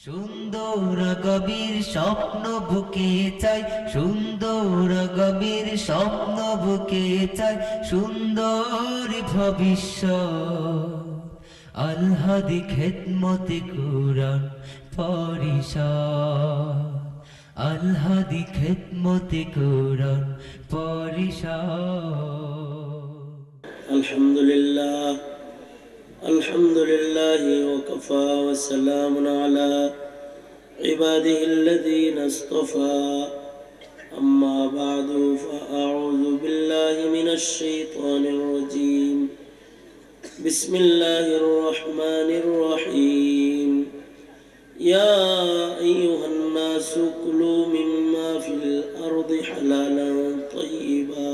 সুন্দর গভীর স্বপ্ন বুকে চাই, সুন্দর গভীর স্বপ্ন বুকে চাই, সুন্দর ভবিষ্যৎ। আল্লাহদি খেদমতে কুরআন পরিষদ, আল্লাহদি খেদমতে কুরআন পরিষদ। আলহামদুলিল্লাহ الحمد لله وكفى وسلام على عباده الذين اصطفى أما بعد فأعوذ بالله من الشيطان الرجيم بسم الله الرحمن الرحيم يا أيها الناس كلوا مما في الأرض حلالا طيبا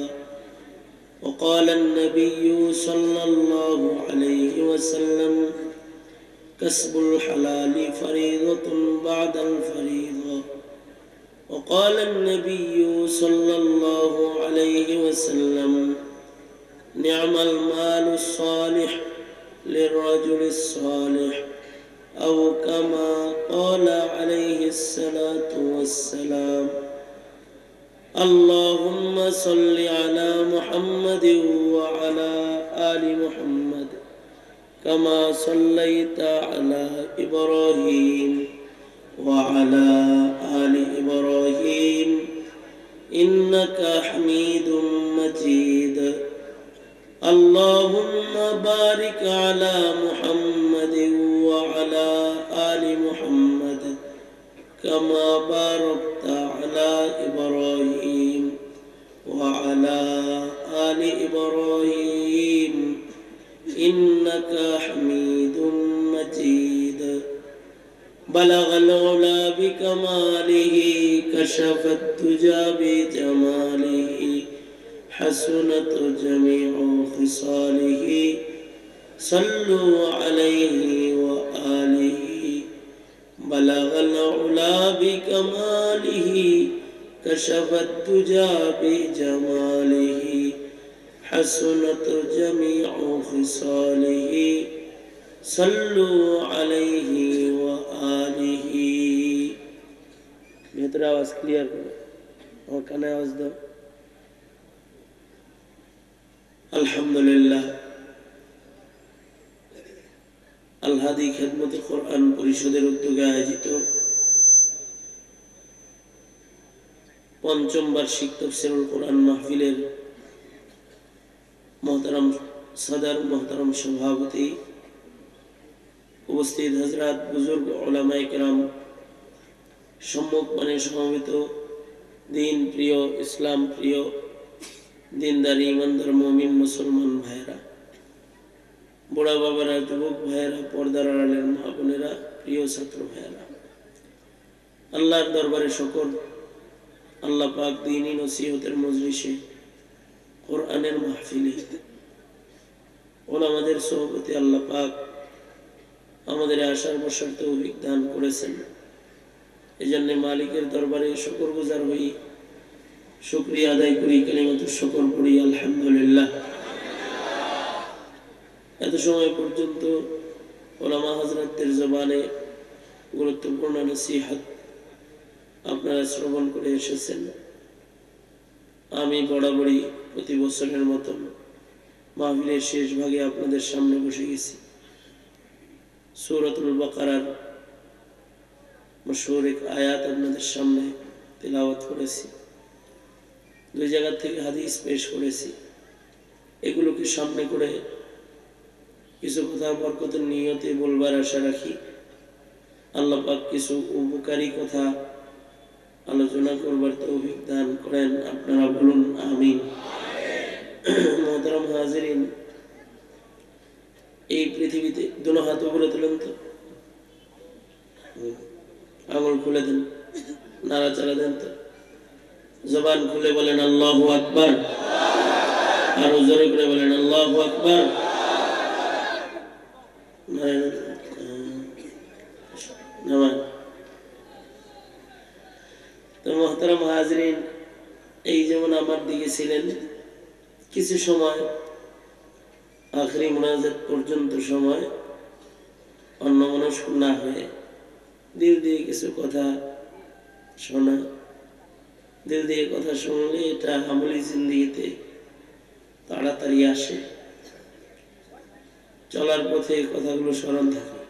وقال النبي صلى الله عليه وسلم كسب الحلال فريضة بعد الفريضة وقال النبي صلى الله عليه وسلم نعم المال الصالح للرجل الصالح أو كما قال عليه الصلاة والسلام اللهم صل على محمد وعلى آل محمد كما صليت على إبراهيم وعلى آل إبراهيم إنك حميد مجيد اللهم بارك على محمد وعلى آل محمد كما باركت على إبراهيم وعلى آل إبراهيم إنك حميد مجيد بلغ العلا بكماله كشف الدجى بجماله حسنت جميع خصاله صلوا عليه وآله بلغ العلا بكماله كشف الدجى بجماله حسنت جميع خصاله صلوا عليه وآله ভেতরে আওয়াজ ক্লিয়ার করো, আমার কানে আওয়াজ দাও। আলহামদুলিল্লাহ, আল-হাদি খেদমতে কোরআন পরিষদের উদ্যোগে আয়োজিত পঞ্চম বার্ষিক তাফসীরুল কোরআন মাহফিলের মোহতারাম সাদার, মোহতারাম সভাপতি, উপস্থিত হযরত বুজুর্গ উলামায়ে কেরাম, সম্মুখমানে সমবেত দিন প্রিয়, ইসলাম প্রিয়, দিনদার ইমানদার মুমিন মুসলমান ভাইরা, বুড়া বাবারা, যুবক ভাইয়েরা, পর্দার আড়ালের মা বোনেরা, প্রিয় ছাত্র ভাইয়েরা, আল্লাহর দরবারে সকল আল্লাহ পাক দ্বীনি নসিহতের মজলিসে, কোরআনের মাহফিলে ওলামাদের সোহবতে আল্লাহ পাক আমাদের আশার বসার তৌফিক দান করেছেন। এই জন্য মালিকের দরবারে শুকরগুজার হই, শুকরিয়া আদায় করি, কালিমাতুশ শুকর পড়ি আলহামদুলিল্লাহ। এত সময় পর্যন্ত ওলামা হযরতদের জবানে গুরুত্বপূর্ণ নসিহত আপনারা শ্রবণ করে এসেছেন। আমি বরাবরই প্রতি বছরের মতন মাহফিলের শেষ ভাগে আপনাদের সামনে বসে গেছি। সূরাতুল বাকারার মশহুর এক আয়াত আপনাদের সামনে তিলাওয়াত করেছি, দুই জায়গা থেকে হাদিস পেশ করেছি। এগুলোকে সামনে করে কিছু কথা বরকতের নিয়তে বলবার আশা রাখি। আল্লাহ পাক কিছু উপকারী কথা আলোচনা করবার তৌফিক দান করেন, আপনারা বলুন আমিন। মুহতারাম হাজিরিন, এই পৃথিবীতে দুনো হাত উপরে তুলেন তো, আঙুল খুলে দেন, নাড়াচাড়া দেন তো, জবান খুলে বলেন আল্লাহু আকবার, আর জোরে করে বলেন আল্লাহু আকবার। তো মুহতারাম হাজিরিন, এই যেমন আমার দিকে ছিলেন কিছু সময়, আখরি মুনাজাত পর্যন্ত সময় অন্যমনস্ক না হয়ে দিল দিয়ে কিছু কথা শোনা, দিল দিয়ে কথা শুনলে এটা আমলি জিন্দেগিতে তাড়াতাড়ি আসে, চলার পথে কথাগুলো স্মরণ থাকে,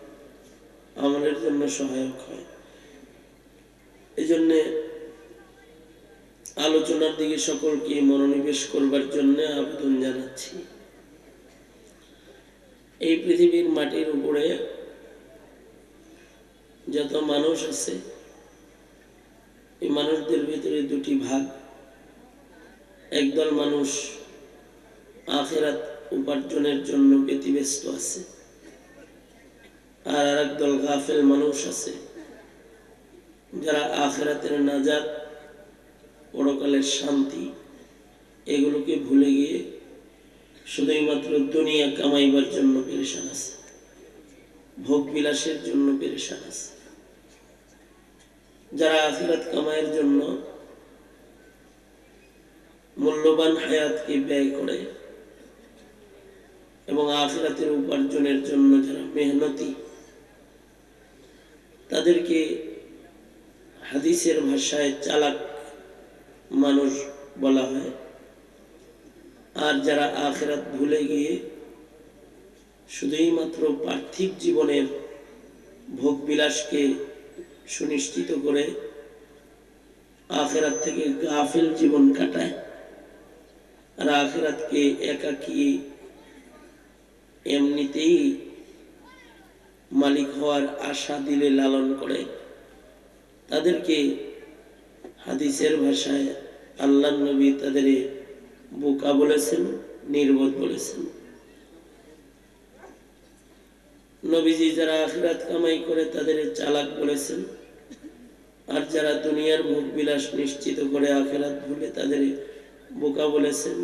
আমলের জন্য সহায়ক হয়। এই জন্যে আলোচনার দিকে সকলকে মনোনিবেশ করবার জন্য আবেদন জানাচ্ছি। এই পৃথিবীর মাটির উপরে যত মানুষ আছে, এই মানুষদের ভিতরে দুটি ভাগ। একদল মানুষ আখিরাত উপার্জনের জন্য ব্যতিব্যস্ত আছে, আর আরেকদল গাফেল মানুষ আছে যারা আখিরাতের নাজাত, পরকালের শান্তি এগুলোকে ভুলে গিয়ে শুধুই মাত্র দুনিয়া কামাইবার জন্য পেরেশান আছে, ভোগ বিলাসের জন্য পেরেশান আছে। যারা আখিরাত কামাইয়ের জন্য মূল্যবান হায়াতকে ব্যয় করে এবং আখিরাতের উপার্জনের জন্য যারা মেহনতি, তাদেরকে হাদিসের ভাষায় চালাক মানুষ বলা হয়। আর যারা আখিরাত ভুলে গিয়ে শুধুই মাত্র পার্থিব জীবনের ভোগ বিলাসকে সুনিশ্চিত করে আখিরাত থেকে গাফিল জীবন কাটায়, আর আখিরাতকে একাকী এমনিতেই মালিক হওয়ার আশা দিলে লালন করে, তাদেরকে হাদিসের ভাষায় আল্লাহ নবী তাদের বোকা বলেছেন, নির্বোধ বলেছেন। নবীজি যারা আখিরাত কামাই করে তাদের চালাক বলেছেন, আর যারা দুনিয়ার ভোগ বিলাস নিশ্চিত করে আখিরাত ভুলে তাদের বোকা বলেছেন।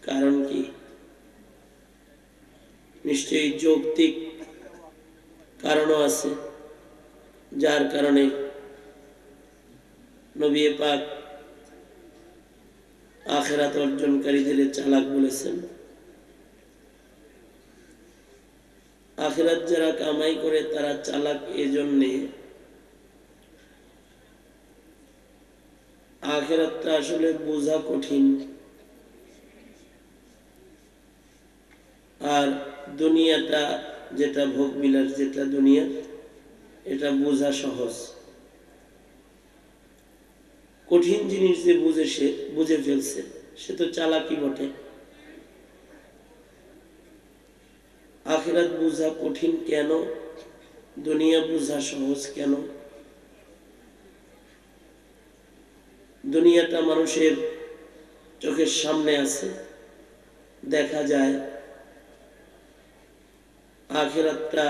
কারণ কি? নিশ্চয়ই যৌক্তিক কারণও আছে, যার কারণে নবী পাক আখিরাত অর্জনকারীদের চালাক বলেছেন। আখিরাত যারা কামাই করে তারা চালাক এজন্যে, আখিরাতটা আসলে বোঝা কঠিন, আর দুনিয়াটা যেটা ভোগ বিলাস, যেটা দুনিয়া, এটা বোঝা সহজ। কঠিন জিনিস যে বুঝে ফেলছে সে তো চালাকি বটে। আখিরাত বোঝা কঠিন কেন? দুনিয়া বোঝা সহজ কেন? দুনিয়াটা মানুষের চোখের সামনে আছে, দেখা যায়। আখিরাতটা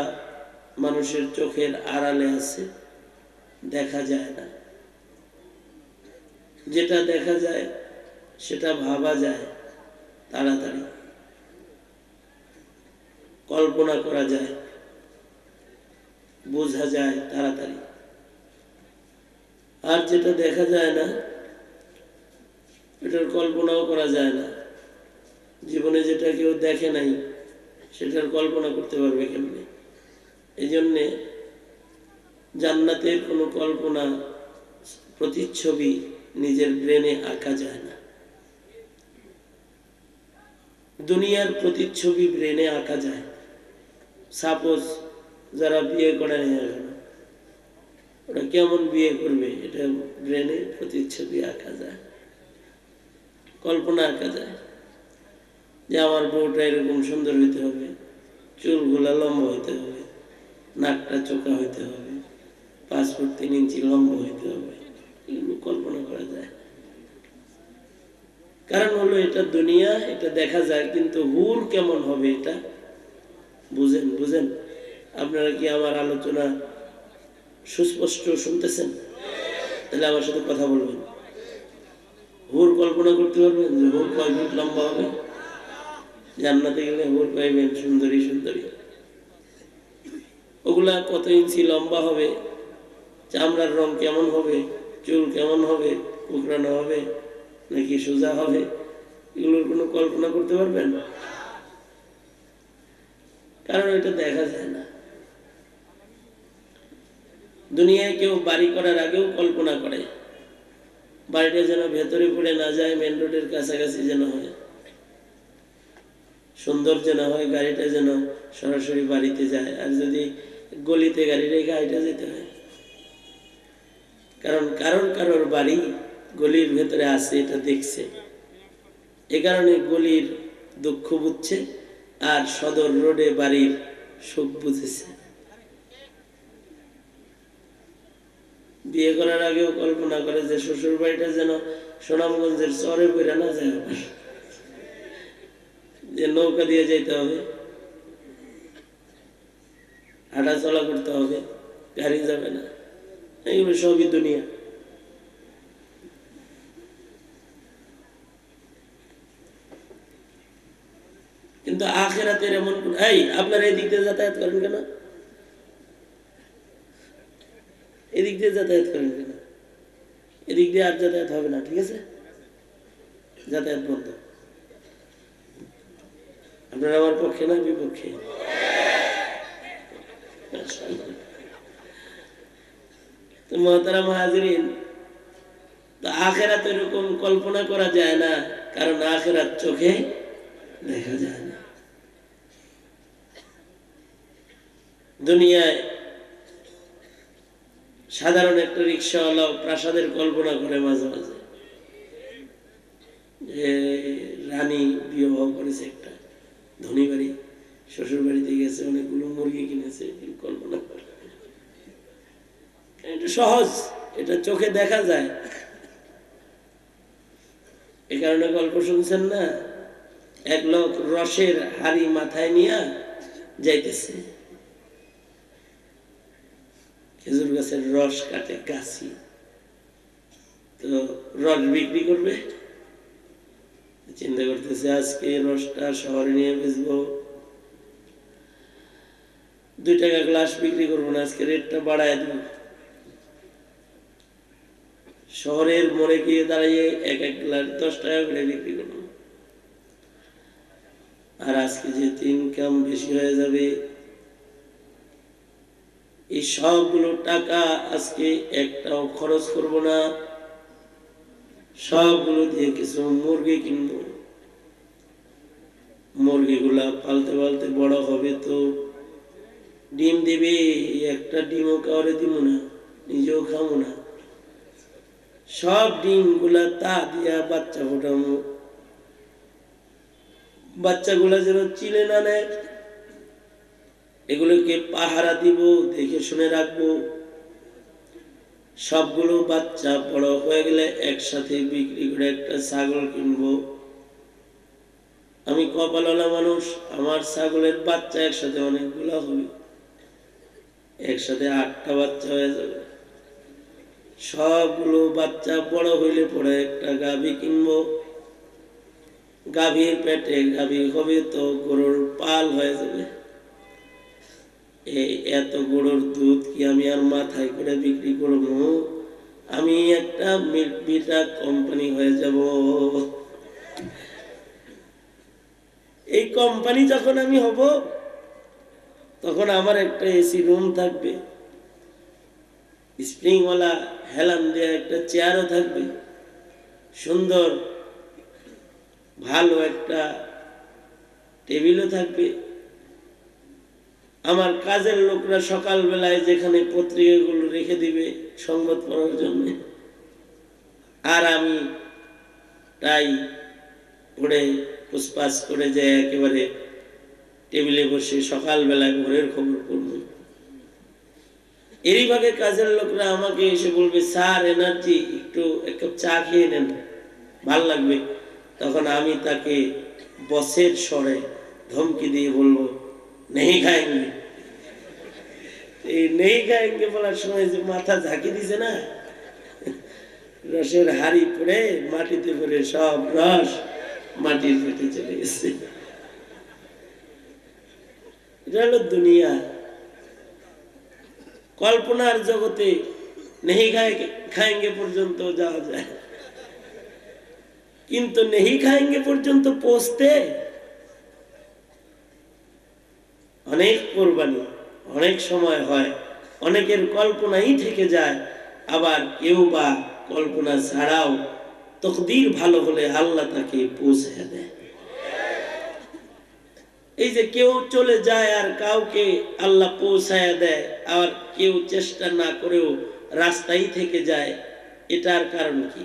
মানুষের চোখের আড়ালে আছে, দেখা যায় না। যেটা দেখা যায় সেটা ভাবা যায় তাড়াতাড়ি, কল্পনা করা যায়, বোঝা যায় তাড়াতাড়ি। আর যেটা দেখা যায় না এটার কল্পনাও করা যায় না। জীবনে যেটা কেউ দেখে নাই সেটার কল্পনা করতে পারবে কেমনে? এই জন্যে জান্নাতের কোনো কল্পনা, প্রতিচ্ছবি নিজের ব্রেনে আঁকা যায় না। দুনিয়ার প্রতিচ্ছবি ব্রেনে আঁকা যায়। সাপোজ যারা বিয়ে করে নেই এখন, ওরা কেমন বিয়ে করবে এটা ব্রেনে প্রতিচ্ছবি আঁকা যায়, কল্পনা আঁকা যায় যে আমার বউটা এরকম সুন্দর হইতে হবে, চুলগুলা লম্বা হইতে হবে, নাকটা চোখা হইতে হবে, 5 ফুট 3 ইঞ্চি লম্বা হইতে হবে। এগুলো কল্পনা করা যায়। কারণ হলো এটা দুনিয়া, এটা দেখা যায়, কিন্তু হুর কেমন হবে এটা বুঝেন? আপনারা কি আমার আলোচনা সুস্পষ্ট শুনতেছেন? তাহলে আমার সাথে কথা বলবেন। হুর কল্পনা করতে পারবেন যে হুর কয় ফুট লম্বা হবে? জান্নাতে গেলে হুর পাইবেন সুন্দরী সুন্দরী। ওগুলা কত ইঞ্চি লম্বা হবে, চামড়ার রং কেমন হবে, চুল কেমন হবে, কুকরানো হবে নাকি সোজা হবে, এগুলোর কোনো কল্পনা করতে পারবেন? কারণ এটা দেখা যায় না। দুনিয়ায় কেউ বাড়ি করার আগেও কল্পনা করে বাড়িটা যেন ভেতরে পড়ে না যায়, মেন রোডের কাছাকাছি যেন হয়, সুন্দর যেন হয়, গাড়িটা যেন সরাসরি বাড়িতে যায়। আর যদি গলিতে গাড়ি রেখে হাইটা যেতে হয়, কারণ কারোর বাড়ি গলির ভেতরে আছে এটা দেখছে, এ কারণে গলির দুঃখ বুঝছে আর সদর রোডে বাড়ির সুখ বুঝেছে। বিয়ে করার আগেও কল্পনা করে যে শ্বশুর বাড়িটা যেন সুনামগঞ্জের চরে বইরা না যায়, যে নৌকা দিয়ে যেতে হবে, হাঁটা চলা করতে হবে, গাড়ি যাবে না, এগুলো সবই দুনিয়া। কিন্তু আখিরাতের এমন এই আপনারা এদিক দিয়ে যাতায়াত করেন কেন, এদিক দিয়ে যাতায়াত করেন কেন, এদিক দিয়ে আর যাতায়াত হবে না, ঠিক আছে, যাতায়াত বন্ধ। আপনারা আমার পক্ষে না বিপক্ষে? তো মহতারাম হাজিরিন, তো আখিরাত এরকম কল্পনা করা যায় না, কারণ আখিরাত চোখে দেখা যায় না। দুনিয়ায় সাধারণ একটা রিক্সাওয়ালাও প্রাসাদের কল্পনা করে মাঝে মাঝে, যে রানী বিবাহ করেছে একটা ধনী বাড়ি, শ্বশুর বাড়িতে গেছে, অনেকগুলো মুরগি কিনেছে, কল্পনা করে। এটা সহজ, এটা চোখে দেখা যায়, এ কারণে গল্প শুনছেন না, এক লোক রসের হাড়ি মাথায় নিয়ে যাইতেছে, খেজুর গাছের রস কাটে গাছি, তো রস বিক্রি করবে, চিন্তা করতেছে আজকে রসটা শহরে নিয়ে বেচবো, 2 টাকা গ্লাস বিক্রি করবো না, আজকে রেটটা বাড়ায় দেব। শহরের মোড়ে গিয়ে দাঁড়িয়ে এক গ্লাস 10 টাকা করে বিক্রি করবো, আর আজকে যেহেতু ইনকাম বেশি হয়ে যাবে, এই সবগুলো টাকা আজকে একটাও খরচ করব না, সবগুলো দিয়ে কিছু মুরগি কিনবো, মুরগিগুলা পালতে পালতে বড় হবে, তো ডিম দিবে, একটা ডিমও কাউরে দিব না, নিজেও খাবো না, সব ডিম গুলা তা দিয়া বাচ্চা ফোটামো, বাচ্চাগুলা যেন চিনে না নেয়, এগুলোকে পাহারা দিব, দেখে শুনে রাখবো, সবগুলো বাচ্চা বড় হয়ে গেলে একসাথে বিক্রি করে একটা ছাগল কিনবো। আমি কপালওয়ালা মানুষ, আমার ছাগলের বাচ্চা একসাথে অনেকগুলো হবে, একসাথে 8টা বাচ্চা হয়ে যাবে, সবগুলো বাচ্চা বড় হইলে পরে একটা গাভী কিনবো, গাভীর পেটে গাভী হবে, তো গরুর পাল হয়ে যাবে, এত গরুর দুধ কি আমি আর মাথায় করে বিক্রি করবো, আমি একটা মিল্ক ভিটা কোম্পানি হয়ে যাব। এই কোম্পানি যখন আমি হব, তখন আমার একটা এসি রুম থাকবে, স্প্রিংওয়ালা হেলান দিয়ে একটা চেয়ারও থাকবে, সুন্দর ভালো একটা টেবিলও থাকবে, আমার কাজের লোকরা সকালবেলায় যেখানে পত্রিকাগুলো রেখে দিবে সংবাদ পড়ার জন্য, আর আমি তাই পড়ে পুষ্পাস করে যে একেবারে টেবিলে বসে সকালবেলায় ভোরের খবর পড়ব। এরই ভাগে কাজের লোকরা আমাকে এসে বলবে, স্যার এনার্জি, একটু এক কাপ চা খেয়ে নেন, ভাল লাগবে। তখন আমি তাকে বসের স্বরে ধমকি দিয়ে বলবো, নেই খাएंगे। এই নেই খাएंगे বলার সময় যে মাথা ঝাঁকি দিছে না, রসের হাড়ি পড়ে মাটিতে পড়ে সব রস মাটির পেটে চলে গেছে। এটা হলো দুনিয়া। কল্পনার জগতে নেই খাएंगे পর্যন্ত যাওয়া যায়, কিন্তু নেই খাएंगे পর্যন্ত পৌঁছতে অনেক কোরবানি, অনেক সময় হয়, অনেকের কল্পনাই থেকে যায়, আবার কেউ বা কল্পনা ছাড়াও তকদির ভালো হলে আল্লাহ তাকে পৌঁছে দেয়। এই যে কেউ চলে যায় আর কাউকে আল্লাহ পৌঁছায় দেয়, আর কেউ চেষ্টা না করেও রাস্তায় থেকে যায়, এটার কারণ কি?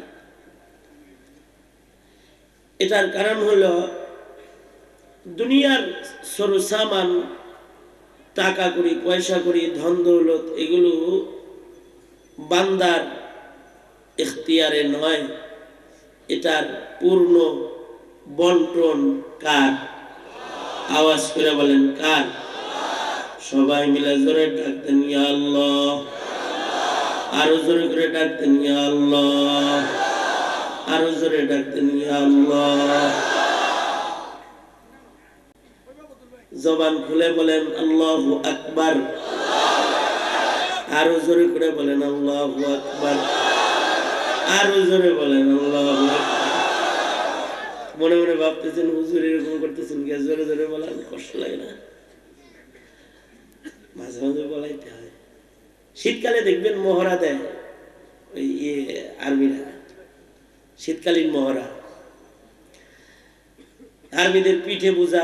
এটার কারণ হলো দুনিয়ার সরসামান, টাকা করি, পয়সা করি, ধন দৌলত, এগুলো বান্দার ইখতিয়ারে নয়। এটার পূর্ণ বন্টন কার? আওয়াজ করে বলেন কার? সবাই মিলে জোরে ডাকতেন ইয়া আল্লাহ, আরো জোরে করে ডাকতেন ইয়া আল্লাহ, আরো জোরে ডাকতেন ইয়া আল্লাহ। জবান খুলে বলেন আল্লাহু আকবার, আরো জোরে করে বলেন আল্লাহু আকবার, আরো জোরে বলেন আল্লাহু আকবার। মনে মনে ভাবতেছেন হুজুর এরকম করতেছেন, কে? জোরে জোরে বলার কষ্ট লাগে না? মাঝে মাঝে বলাইতে হয়। শীতকালে দেখবেন মহড়া দেয় ওই আর্মিরা, শীতকালীন মহড়া। আর্মিদের পিঠে বোঝা,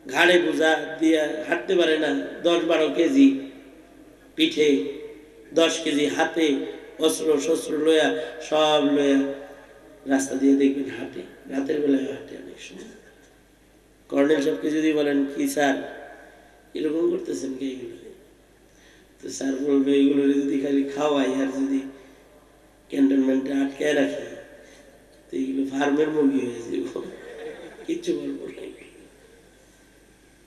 ঘাড়ে বোঝা দিয়ে হাঁটতে পারে না, 10-12 কেজি পিঠে, 10 কেজি হাতে, অস্ত্র শস্ত্র লয়া, সব লয়া রাস্তা দিয়ে দেখবেন হাঁটে, রাতের বেলায় হাঁটে। অনেক সময় কর্নেল সাহেবকে যদি বলেন কি স্যার এরকম করতেছেন কে এগুলো, তো স্যার বলবে এগুলো যদি খালি খাওয়াই আর যদি ক্যান্টনমেন্টে আটকায় রাখি তো এগুলো ফার্মের মুরগি হয়ে যাবে, কিচ্ছু বলবো না।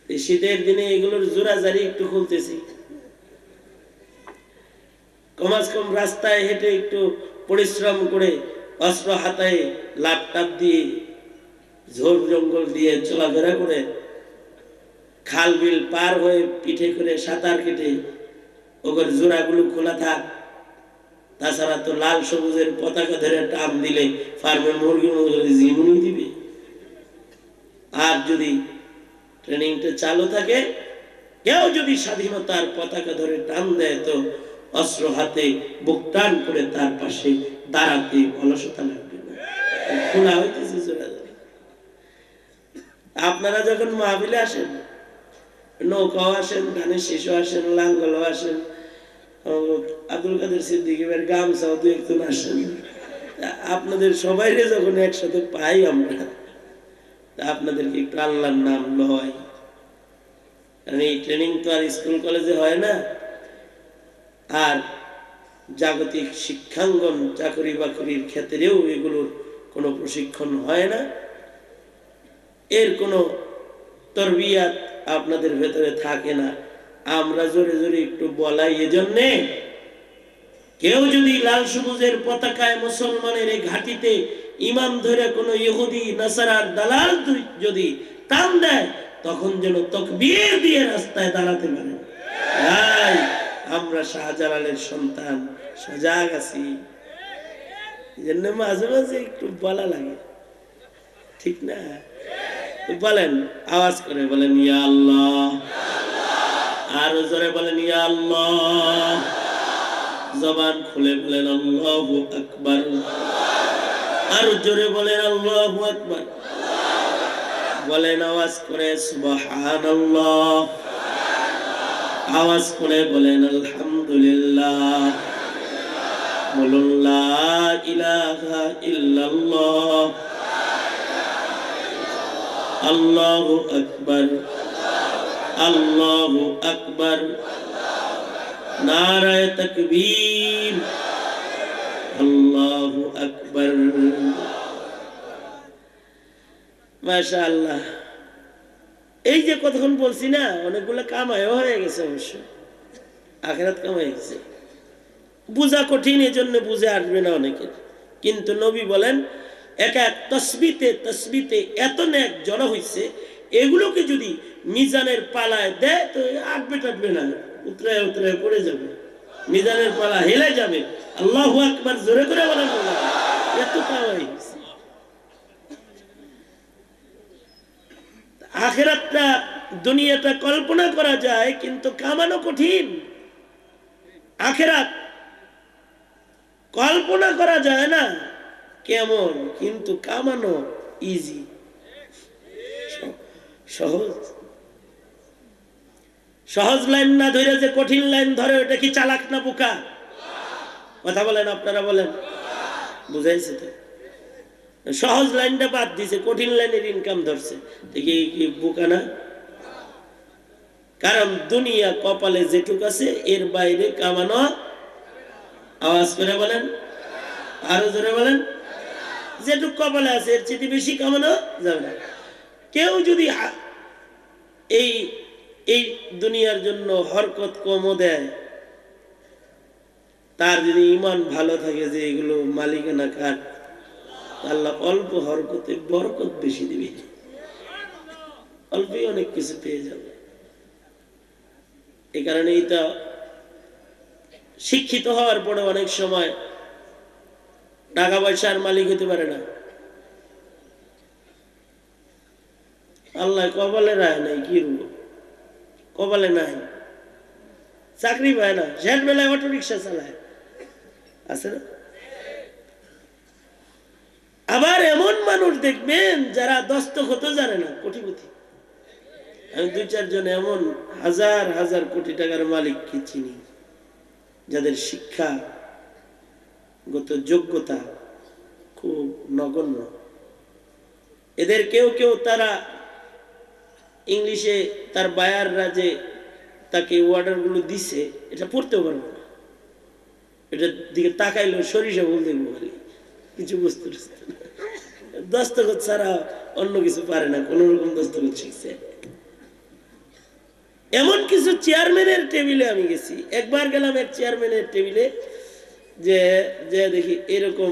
শীতের দিনে এগুলোর জোড়াজারি একটু খুলতেছি, কমাস কম রাস্তায় হেঁটে একটু পরিশ্রম করে অস্ত্র হাতায় লাপটাপ দিয়ে ঝোপ জঙ্গল দিয়ে চলাফেরা করে খাল বিল পার হয়ে পিঠে করে সাঁতার কেটে ওগুলোর জোড়াগুলো খোলা থাক। তাছাড়া তো লাল সবুজের পতাকা ধরে টান দিলে ফার্মের মুরগি জীবনই দিবে। আর যদি ট্রেনিংটা চালু থাকে, কেউ যদি স্বাধীনতার পতাকা ধরে টান দেয় তো অস্ত্র হাতে বুক টান করে তার পাশে দাঁড়াতে অলসতা লাগবে না, খোলা হইতেছে জোড়া। আপনারা যখন মাহফিলে আসেন, নৌকাও আসেন, ধানের শিশু আসেন, লাঙ্গলও আসেন, আব্দুল কাদের সিদ্দিকের গামছাও দু একজন আসেন, আপনাদের সবাইরে যখন একসাথে পাই আমরা, আপনাদেরকে একটু আল্লাহর নাম লয়। কারণ এই ট্রেনিং তো আর স্কুল কলেজে হয় না, আর জাগতিক শিক্ষাঙ্গন চাকরি বাকরির ক্ষেত্রেও এগুলোর কোনো প্রশিক্ষণ হয় না, এর কোনো তরবিয়াত আপনাদের ভেতরে থাকে না। আমরা জোরে জোরে একটু বলাই এজন্যে, কেউ যদি লাল সবুজের পতাকায় মুসলমানের এই ঘাটিতে ইমাম ধরে কোনো ইহুদি নাসারার দালাল যদি টান দেয়, তখন যেন তাকবীর দিয়ে রাস্তায় দাঁড়াতে পারে। তাই আমরা শাহজালালের সন্তান, সজাগ আছি, এজন্য মাঝে মাঝে একটু বলা লাগে, ঠিক না? বলেন, আওয়াজ করে বলেন ইয়া আল্লাহ, আরো জোরে বলেন ইয়া আল্লাহ, জবান খুলে বলেন আল্লাহু আকবার, আরো জোরে বলেন আল্লাহু আকবার, বলেন আওয়াজ করে সুবহানাল্লাহ, আওয়াজ করে বলেন আলহামদুলিল্লাহ, বলুন লা ইলাহা ইল্লাল্লাহ, আল্লাহু আকবার, আল্লাহু আকবার, নারায়ে তাকবীর, আল্লাহু আকবার। মাশাআল্লাহ। এই যে কতক্ষণ বলছি না, অনেকগুলো কামাইও হয়ে গেছে, অবশ্য আখিরাত কামাই গেছে। বুঝা কঠিন, এজন্য বুঝে আসবে না অনেকের, কিন্তু নবী বলেন এক এক তসবিতে তসবিতে এত নেক জড়ো হইছে, এগুলোকে যদি মিজানের পালায় দেয় তো আটবে টাটবে না, উতরায় উতরায় পড়ে যাবে, মিজানের পালা হেলে যাবে। আল্লাহু আকবার জোরে করে বলেন, এত কামাই হইছে। আখিরাতটা দুনিয়াটা কল্পনা করা যায়, কিন্তু কামানো কঠিন। আখিরাত কল্পনা করা যায় না কেমন, কিন্তু কামানো ইজি, সহজ। সহজ লাইন না ধরে যে কঠিন লাইন ধরে, ওটা কি চালাক না বোকা? কথা বলেন, আপনারা বলেন। বুঝাইছে তো? সহজ লাইনটা বাদ দিছে, কঠিন লাইনের ইনকাম ধরছে, দেখি কি বোকা না? কারণ দুনিয়া কপালে যেটুক আছে, এর বাইরে কামানো, আওয়াজ করে বলেন, আরো জোরে বলেন, যেটুক কপালে আছে এর চেয়ে বেশি কামানো যাবে না। কেউ যদি এই এই দুনিয়ার জন্য হরকত কমও দেয়, তার যদি ইমান ভালো থাকে যে এগুলো মালিকানা কার, আল্লাহ অল্প হরকতে বরকত বেশি দিবে, অল্পই অনেক কিছু পেয়ে যাবে। এই কারণে এটা শিক্ষিত হওয়ার পরে অনেক সময় টাকা পয়সার মালিক হতে পারে না। আল্লাহ কপালে রায় নাই, কি রূপ কপালে নাই, চাকরি পায় না, শেষ বেলায় অটো রিক্সা চালায়, আছে না? আবার এমন মানুষ দেখবেন যারা দস্তখত জানে না, কোটিপতি। আমি 2-4 জন এমন হাজার হাজার কোটি টাকার মালিককে চিনি, যাদের শিক্ষাগত যোগ্যতা খুব নগণ্য। এদের কেউ কেউ তারা ইংলিশে তার বায়াররা যে তাকে অর্ডার গুলো দিছে, এটা পড়তেও পারবো না, এটার দিকে তাকাইলেও সরিষা বল দেখবো, খালি কিছু বুঝতে পারছে না। দস্তখত ছাড়া অন্য কিছু পারে না, কোন রকম দস্তখত শিখছে। এমন কিছু চেয়ারম্যানের টেবিলে আমি গেছি, একবার গেলাম এক চেয়ারম্যানের টেবিলে, যে যে দেখি এরকম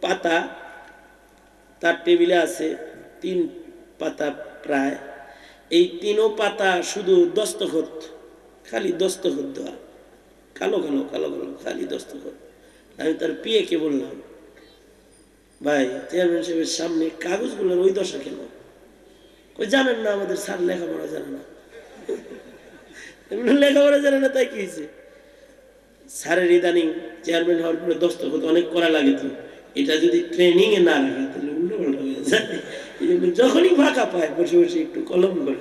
পাতা তার টেবিলে আছে, 3 পাতা প্রায়, এই 3 পাতা শুধু দস্তখত, খালি দস্তখত দেওয়া, কালো কালো কালো কালো খালি দস্তখত। আমি তার পিএ কে বললাম, ভাই চেয়ারম্যান সাহেবের সামনে কাগজগুলোর ওই দশা কেন? ওই জানেন না আমাদের স্যার লেখাপড়া জানে না। লেখাপড়া জানে না তাই কি হয়েছে? স্যারের ইদানিং চেয়ারম্যান হওয়ার পরে দস্তখত অনেক করা লাগে, তো এটা যদি ট্রেনিং এ না রাখে তাহলে উল্টো পাল্টা হয়ে যায়। যখনই ফাঁকা পায় বসে বসে একটু কলম করে।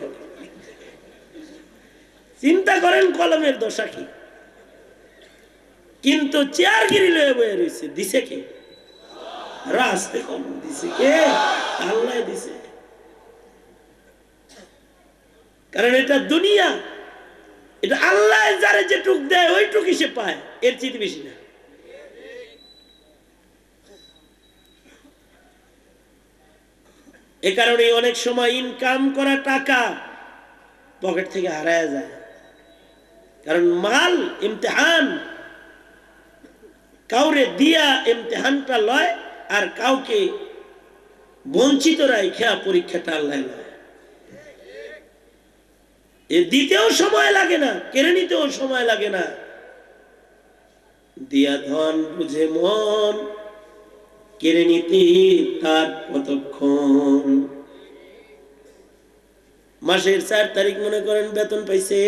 চিন্তা করেন কলমের দশা কি। কিন্তু চেয়ারগিরি লয়ে বয়ে রয়েছে, দিছে কে? রাস্তে কম দিছে কে? আল্লাহ দিছে। কারণ এটা দুনিয়া, এটা আল্লাহ যারে যেটুক দেয় ওইটুকু সে পায়, এর চেয়ে বেশি না। এ কারণে অনেক সময় ইনকাম করা টাকা পকেট থেকে হারায় যায়। কারণ মাল ইমতিহান, কাউরে দিয়া ইমতিহানটা লয়, আর কাউকে বঞ্চিত রাখা পরীক্ষাটা আল্লাহ লয়। এ দিতেও সময় লাগে না, কেড়ে নিতেও সময় লাগে না। দিয়া ধন বুঝে মন, কেড়ে নিতে তার কতক্ষণ। মাসের 4 তারিখ মনে করেন বেতন পাইছে,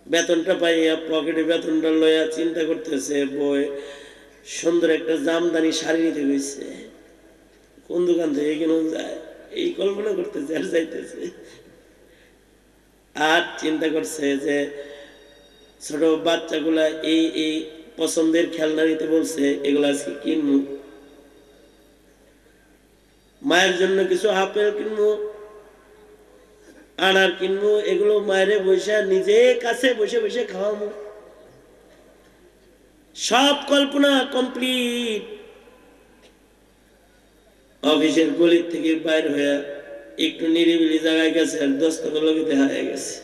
বেতনটা পাইয়া পকেটে বেতনটা লইয়া চিন্তা করতেছে, বই সুন্দর একটা জামদানি শাড়ি নিতে গেছে, কোন দোকান থেকে কেন যায় এই কল্পনা করতেছে, আর যাইতেছে। আর চিন্তা করছে যে ছোট বাচ্চাগুলা এই এই পছন্দের খেলনা নিতে বলছে, এগুলা আজকে কিনবো, মায়ের জন্য কিছু আপেল কিনবো, আনার কিনবো, এগুলো মায়েরে বসে নিজে কাছে বসে বসে খাওয়াবো। সব কল্পনা কমপ্লিট। অফিসের গলির থেকে বাইর হয়ে একটু নিরিবিলি জায়গায় গেছে, আর দস্তখত লগিতে হারিয়ে গেছে।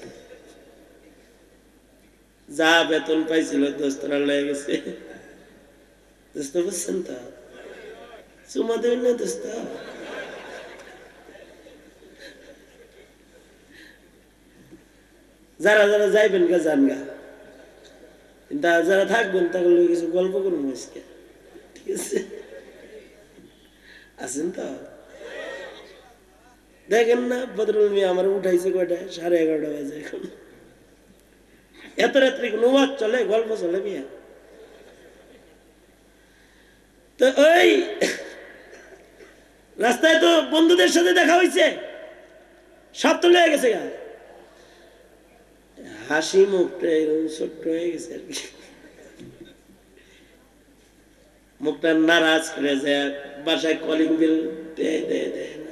যা বেতন পাইছিল দোস্তরা লয়ে গেছে। দোস্ত বুঝছেন তো, চুমা দেবেন না দোস্ত? যারা যারা যাইবেন গা যান গা, যারা থাকবেন তাহলে কিছু গল্প করুন আজকে, ঠিক আছে? আছেন তো? দেখেন না বদরুল মিয়া আমার উঠাইছে কয়টা, 11:30 বাজে এখন। এত রাত্রে কোনো ওয়াজ চলে, গল্প চলে মিয়া? তো ওই রাস্তায় তো বন্ধুদের সাথে দেখা হয়েছে, সব তো লেগে গেছে গা, হাসি মুখটা এরকম ছোট্ট হয়ে গেছে আর কি, মুখটা নারাজ করে যায়। বাসায় কলিং বেল দেয় দেয় দেয় না,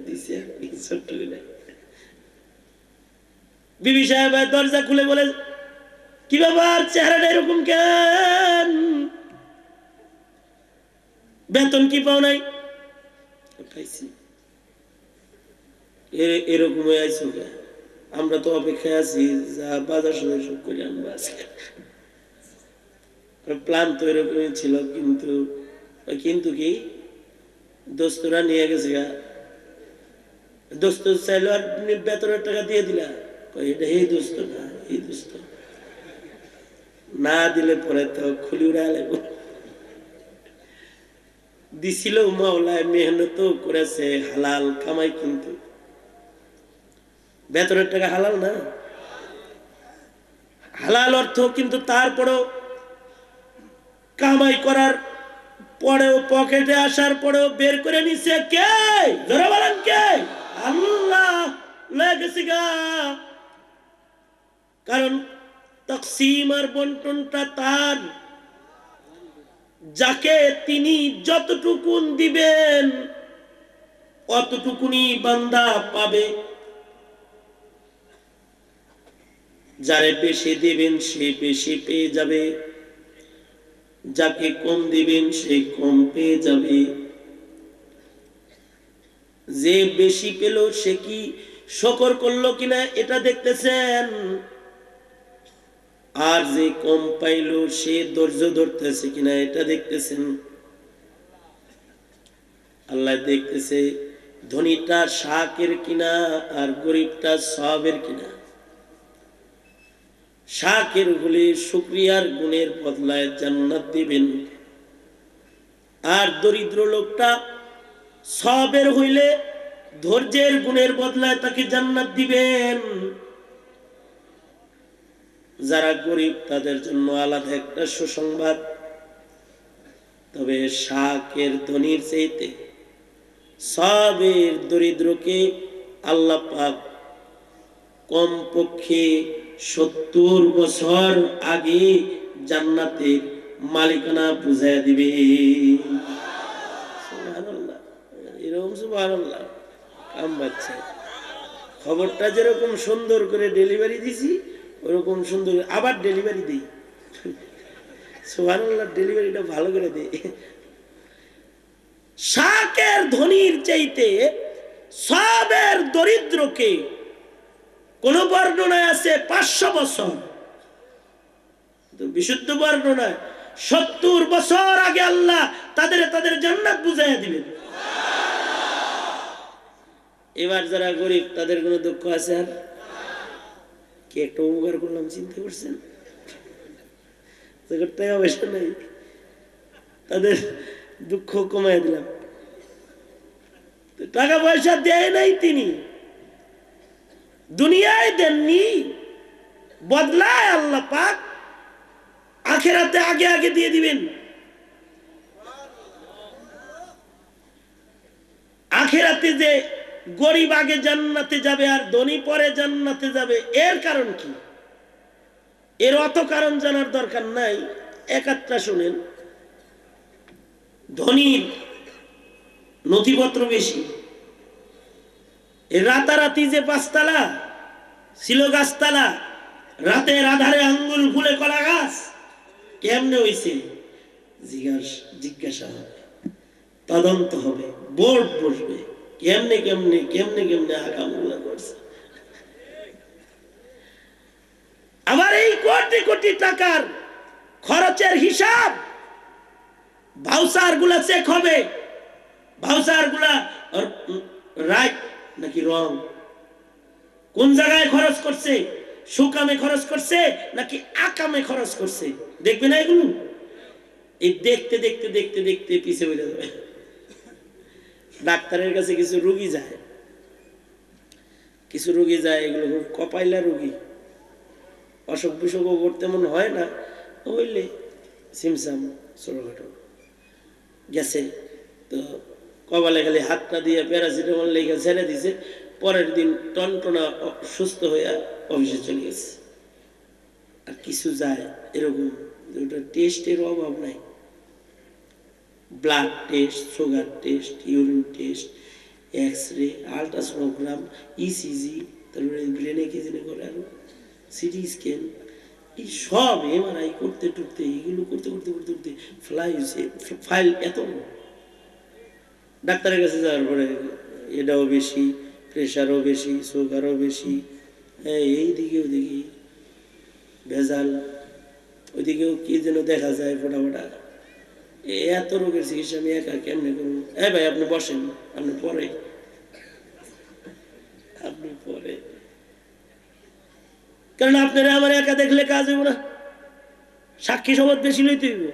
দিছে আর কি ছোট্ট করে। বিবি সাহেব দরজা খুলে বলে, কি ব্যাপার, চেহারাটা এরকম কেন? বেতন কি পাও নাই? পাইছি। এরকম হয়ে আইসো কে? আমরা তো অপেক্ষায় আছি, যা বাজার সদাই সব করে আনবো আজকে। প্ল্যান তো এরকমই ছিল, কিন্তু কিন্তু কি দোস্তরা নিয়ে গেছে গা। দোস্ত চাইলো আর বেতনের টাকা দিয়ে দিলা, এটা এই দোস্ত না, এই দোস্ত না দিলে পরে তো খুলি উড়া লাগবো। দিছিল মাওলায়, মেহনত করেছে, হালাল কামাই, কিন্তু বেতনের টাকা হালাল না, হালাল অর্থ, কিন্তু তারপরেও কামাই করার পরেও, পকেটে আসার পরেও বের করে নিছে কে? ধরে বলেন কে? আল্লাহ লেগেছে গা। কারণ তাকসিম আর বন্টনটা তার, যাকে তিনি যতটুকুন দিবেন অতটুকুনি বান্দা পাবে, যারে বেশি দিবেন সে বেশি পেয়ে যাবে, যাকে কম দিবেন সে কম পেয়ে যাবে। যে বেশি পেল সে কি শকর করলো কিনা এটা দেখতেছেন, আর যে কম পাইল সে ধৈর্য ধরতেছে কিনা এটা দেখতেছেন। আল্লাহ দেখতেছে ধনীটা শাকের কিনা আর গরিবটা সওয়াবের কিনা। শাকের হলে শুকরিয়ার গুণের বদলায় জান্নাত দিবেন, আর দরিদ্র লোকটা সওয়াবের হইলে ধৈর্যের গুণের বদলায় তাকে জান্নাত দিবেন। যারা গরিব তাদের জন্য আলাদা একটা সুসংবাদ, তবে শাকের ধনীর চাইতে সওয়াবের দরিদ্রকে আল্লাহ পাক কমপক্ষে 70 বছর আগে জান্নাতের মালিকানা বুঝাইয়া দিবে। সুবহানাল্লাহ, এরকম সুবহানাল্লাহ কাম বাচ্চা। খবরটা যেরকম সুন্দর করে ডেলিভারি দিছি, ওরকম সুন্দর আবার ডেলিভারি দিই। সুবহানাল্লাহ, ডেলিভারিটা ভালো করে দিই। শাকের ধনীর চাইতে সওয়াবের দরিদ্রকে, কোন বর্ণনায় আছে 500 বছর, বিশুদ্ধ বর্ণনায় 70 বছর আগে আল্লাহ তাদের জান্নাত বুঝাইয়া দিবেন। এবার যারা গরিব তাদের কোনো দুঃখ আছে? আর কি একটা উপকার করলাম চিন্তা করছেন? টাকা পয়সা নাই, তাদের দুঃখ কমাই দিলাম। টাকা পয়সা দেয় নাই তিনি, দুনিয়ায় দেননি, বদলায় আল্লাহ পাক আখিরাতে আগে আগে দিয়ে দিবেন। আখিরাতে যে গরিব আগে জান্নাতে যাবে আর ধনী পরে জান্নাতে যাবে, এর কারণ কি? এর অত কারণ জানার দরকার নাই, একাত্রা শুনেন। ধনীর নথিপত্র বেশি, রাতারাতি যে 5 তালা ছিল গাছতলা, রাতের আধারে আঙ্গুল ফুলে কলা গাছ, কেমনে হইছে জিজ্ঞাসা হবে, তদন্ত হবে, বোর্ড বসবে, কেমনে কেমনে কেমনে কেমনে আকামগুলা করছে। আবার এই কোটি কোটি টাকার খরচের হিসাব ভাউচার গুলা চেক হবে। ভাউচার গুলা রাইট নাকি রং, কোন জায়গায় খরচ করছে, সুকামে খরচ করছে নাকি আকামে খরচ করছে, দেখবে না এগুলো? এই দেখতে দেখতে দেখতে দেখতে পিছে হয়ে যাবে। ডাক্তারের কাছে কিছু রোগী যায়, এগুলো কপাইলা রোগী, অসুখ বিসুখ তেমন হয় না, হইলে সিমসাম ছোটখাটো গেছে। তো কপালে খালি হাতটা দিয়ে প্যারাসিটামল লেগে ছেড়ে দিছে, পরের দিন টনটনা সুস্থ হয়ে অফিসে চলে গেছে। আর কিছু যায় এরকম, ওটা টেস্টের অভাব নাই, blood test, sugar test, urine test, X ray, ultrasonogram, ECG, তারপরে ব্রেনে কি জেনে করে আরো সিটি স্ক্যান, এই সব এমআরআই করতে টুকতে এগুলো করতে করতে করতে করতে ফাইল এত। ডাক্তারের কাছে যাওয়ার পরে এটাও বেশি, প্রেশারও বেশি, সুগারও বেশি, এই দিকে ওদিকে ভেজাল, ওইদিকেও কি যেন দেখা যায় ফোটাফোটা। এত রোগের চিকিৎসা আমি একা কেমনে করবো? ভাই আপনি বসেন, আপনি পরে কারণ আপনারা আমার একা দেখলে কাজ হইব না, সাক্ষী শপথ বেশি লইতে হইব।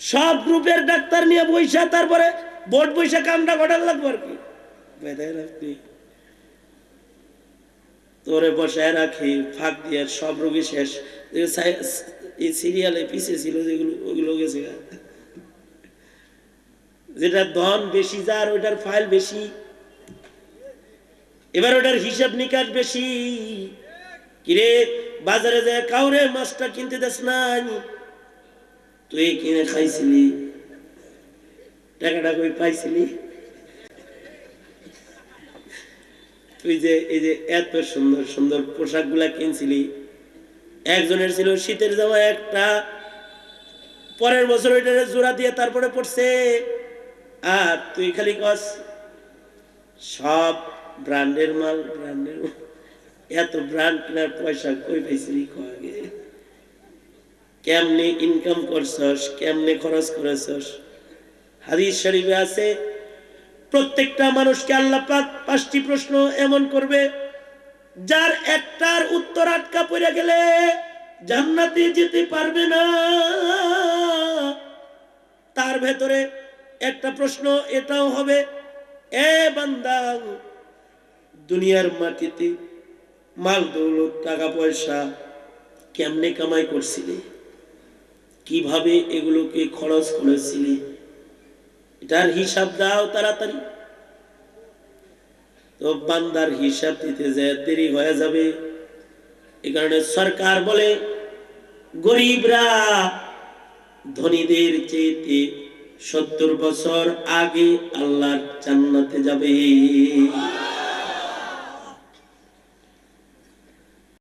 সব গ্রুপের ডাক্তার নিয়ে বৈশা, তারপরে বোর্ড বৈশা কামটা ঘটার লাগবো আর কি। আপনি তোরে বসায় রাখি ফাঁক দিয়ে, সব রোগী শেষ। এই সিরিয়ালে পিছিয়ে ছিল যেগুলো, ওগুলো গেছে। যেটা ধন বেশি যার, ওইটার ফাইল বেশি, এবার ওটার হিসাব নিকাশ বেশি। কিরে বাজারে যায় কাউরে মাছটা কিনতে দেস নাই, তুই কিনে খাইছিলি, টাকাটা কই পাইছিলি? তুই যে এই যে এত সুন্দর সুন্দর পোশাক গুলা কিনছিলি, একজনের ছিল শীতের জামা একটা, পরের বছর ওইটা জোড়া দিয়ে তারপরে পড়ছে, আর তুই খালি কস সব ব্র্যান্ডের মাল, ব্র্যান্ডের। এত ব্র্যান্ড কেনার পয়সা কই পাইছিলি? আগে কেমনে ইনকাম করছস, কেমনে খরচ করেছস? হাদিস শরীফে আছে প্রত্যেকটা মানুষকে আল্লাহ পাক 5টি প্রশ্ন এমন করবে, যার একটার উত্তর আটকা পড়ে গেলে জান্নাতে যেতে পারবে না। তার ভেতরে একটা প্রশ্ন এটাও হবে, এ বান্দা, দুনিয়ার মাটিতে মাল দৌলত, টাকা পয়সা কেমনে কামাই করছিলি, কিভাবে এগুলোকে খরচ করেছিলি, এটার হিসাব দাও তাড়াতাড়ি। তো বান্দার হিসাব দিতে যায় দেরি হয়ে যাবে। এই কারণে সরকার বলে গরিবরা ধনীদের চেয়ে 70 বছর আগে আল্লাহর জান্নাতে যাবে।